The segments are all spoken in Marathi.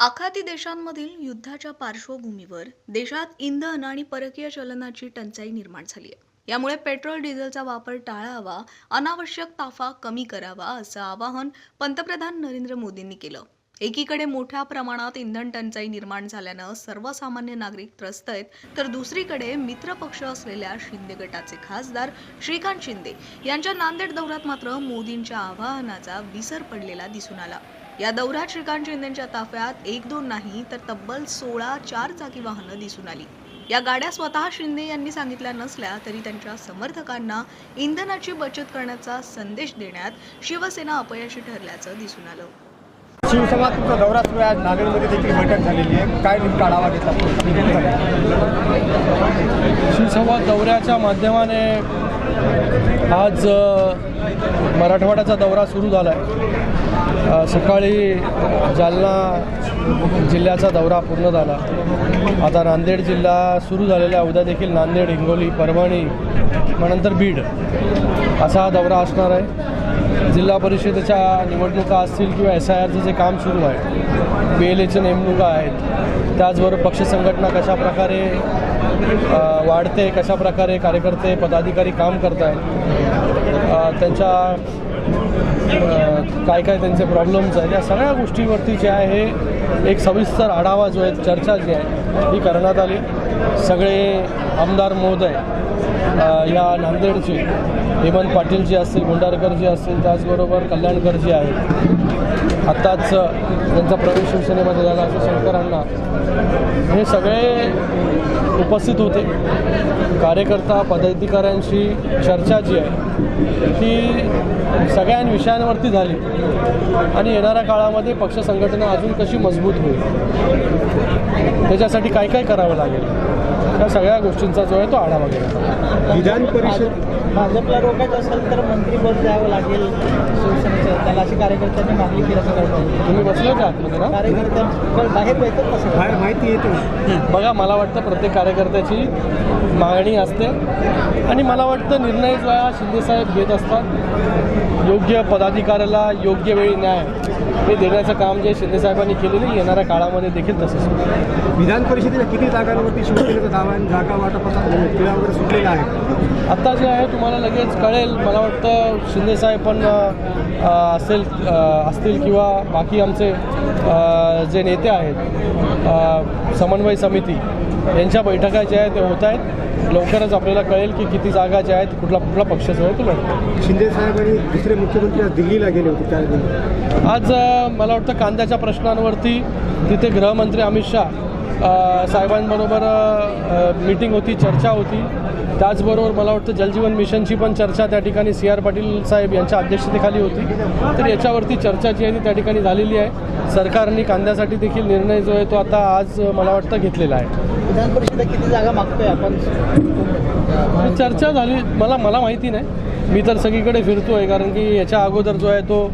आखाती देशांमधील युद्धाच्या पार्श्वभूमीवर देशात इंधन आणि परकीय चलनाची टंचाई निर्माण झाली आहे। यामुळे पेट्रोल डिझेलचा वापर टाळावा, अनावश्यक ताफा कमी करावा असं आवाहन पंतप्रधान नरेंद्र मोदींनी केलं। एकीकडे मोठ्या प्रमाणात इंधन टंचाई निर्माण झाल्यानं सर्वसामान्य नागरिक त्रस्त आहेत, तर दुसरीकडे मित्रपक्ष असलेल्या शिंदे गटाचे खासदार श्रीकांत शिंदे यांच्या नांदेड दौऱ्यात मात्र मोदींच्या आवाहनाचा विसर पडलेला दिसून आला। या दौऱ्यात श्रीकांत शिंदेंच्या ताफ्यात 1-2 नाही तर तब्बल 16 चारचाकी वाहनं दिसून आली। या गाड्या स्वतः शिंदे यांनी सांगितल्या नसल्या तरी त्यांच्या समर्थकांना इंधनाची बचत करण्याचा संदेश देण्यात शिवसेना अपयशी ठरल्याचं दिसून आलं। शिवसंवादचा दौरा सुरू आहे। नांदेडमध्ये देखील बैठक झालेली आहे। काय नेमका आढावा घेतला? शिवसंवाद दौऱ्याच्या माध्यमाने आज मराठवाड्याचा दौरा सुरू झाला आहे। सकाळी जालना जिल्ह्याचा दौरा पूर्ण झाला। आता नांदेड जिल्हा सुरू झालेला, उद्या देखील नांदेड, हिंगोली, परभणी, नंतर बीड असा हा दौरा असणार आहे। जिल्हा परिषदेच्या निवडणुका असतील किंवा SIRचं जे काम सुरू आहे, PLAच्या नेमणुका आहेत, त्याचबरोबर पक्ष संघटना कशाप्रकारे वाढते, कशाप्रकारे कार्यकर्ते पदाधिकारी काम करत आहेत, त्यांच्या काय त्यांचे प्रॉब्लेम्स आहेत, या सगळ्या गोष्टीवरती जे आहे एक सविस्तर आढावा जो आहे, चर्चा जी आहे ही करण्यात आली। सगळे आमदार महोदय या नांदेडचे, हेमंत पाटील जी असतील, गुंडारकर जी असतील, त्याचबरोबर कल्याणकर जी आहेत, आत्ताच त्यांचा प्रवेश शिवसेनेमध्ये झाला असं शंकरांना, हे सगळे उपस्थित होते। कार्यकर्ता पदाधिकाऱ्यांशी चर्चा जी आहे ती सगळ्या विषयांवरती झाली आणि येणाऱ्या काळामध्ये पक्ष संघटना अजून कशी मजबूत होईल, त्याच्यासाठी काय काय करावं लागेल, या सगळ्या गोष्टींचा जो आहे तो आढावा घेतला। विधान परिषद भाजपला रोखायचं असेल तर मंत्रिपद द्यावं लागेल शिवसेनेचं, त्याला अशी कार्यकर्त्यांनी मागणी केल्याचं कळतं। तुम्ही बसले का आतमध्ये ना? कार्यकर्त्यांना बाहेर येतात कसं बाहेर माहिती येते? बघा, मला वाटतं प्रत्येक कार्यकर्त्याची मागणी असते आणि मला वाटतं निर्णय जो आहे शिंदेसाहेब घेत असतात। योग्य पदाधिकाऱ्याला योग्य वेळी न्याय हे देण्याचं काम जे शिंदेसाहेबांनी केलेलं येणाऱ्या काळामध्ये देखील तसंच। विधान परिषदेच्या किती जागांवरती शिवसेनेचा दावा आणि जागा वाटपाचा तिळा वगैरे सुटलेला आहे? आता जे आहे तुम्हाला लगेच कळेल। मला वाटतं शिंदेसाहेब पण असतील किंवा बाकी आमचे जे नेते आहेत, समन्वय समिती यांच्या बैठका ज्या आहेत ते होत आहेत। लवकरच आपल्याला कळेल की किती जागा ज्या आहेत कुठला पक्ष जो आहे तो लढतो। शिंदेसाहेब आणि दुसरे मुख्यमंत्री आज दिल्लीला गेले होते 4 दिवस। आज मला वाटतं कांद्याच्या प्रश्नांवरती तिथे गृहमंत्री अमित शाह साहेबांबरोबर मीटिंग होती, चर्चा होती। त्याचबरोबर मला वाटतं जलजीवन मिशनची पण चर्चा त्या ठिकाणी CR पाटील साहेब यांच्या अध्यक्षतेखाली होती। तर याच्यावरती चर्चा जी आहे ती त्या ठिकाणी झालेली आहे। सरकारने कांद्यासाठी देखील निर्णय जो आहे तो आता आज मला वाटतं घेतलेला आहे। विधान परिषदेत किती जागा मागतोय आपण? चर्चा झाली, मला माहिती नाही। मी तर सगळीकडे फिरतोय, कारण की याच्या अगोदर जो आहे तो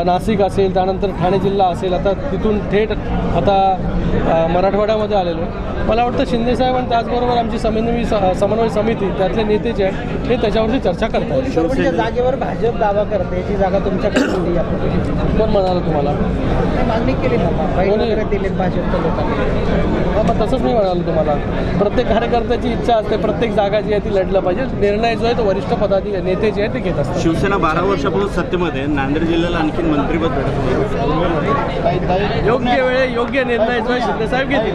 नाशिक असेल, त्यानंतर ठाणे जिल्हा असेल, आता तिथून थेट आता मराठवाड्यामध्ये आलेलो आहे। मला वाटतं शिंदेसाहेब आणि त्याचबरोबर आमची समन्वय समिती त्यातले नेते जे आहेत हे त्याच्यावरती चर्चा करतात। जागेवर भाजप दावा करते, याची जागा तुमच्याकडे होती आपण कोण म्हणाल तुम्हाला? मागणी केली दिली भाजपच्या लोकांनी? मग तसंच मी म्हणालो तुम्हाला, प्रत्येक कार्यकर्त्याची इच्छा असते प्रत्येक जागा जी आहे ती लढलं पाहिजे। निर्णय जो आहे तो वरिष्ठ पदाधिकारी नेते जे आहेत ते घेत असतात। शिवसेना 12 वर्षापासून सत्तेमध्ये, नांदेड जिल्ह्याला आणखी मंत्रिपद भेटत योग्य वेळे योग्य निर्णय जो आहे शिंदेसाहेब घेतील।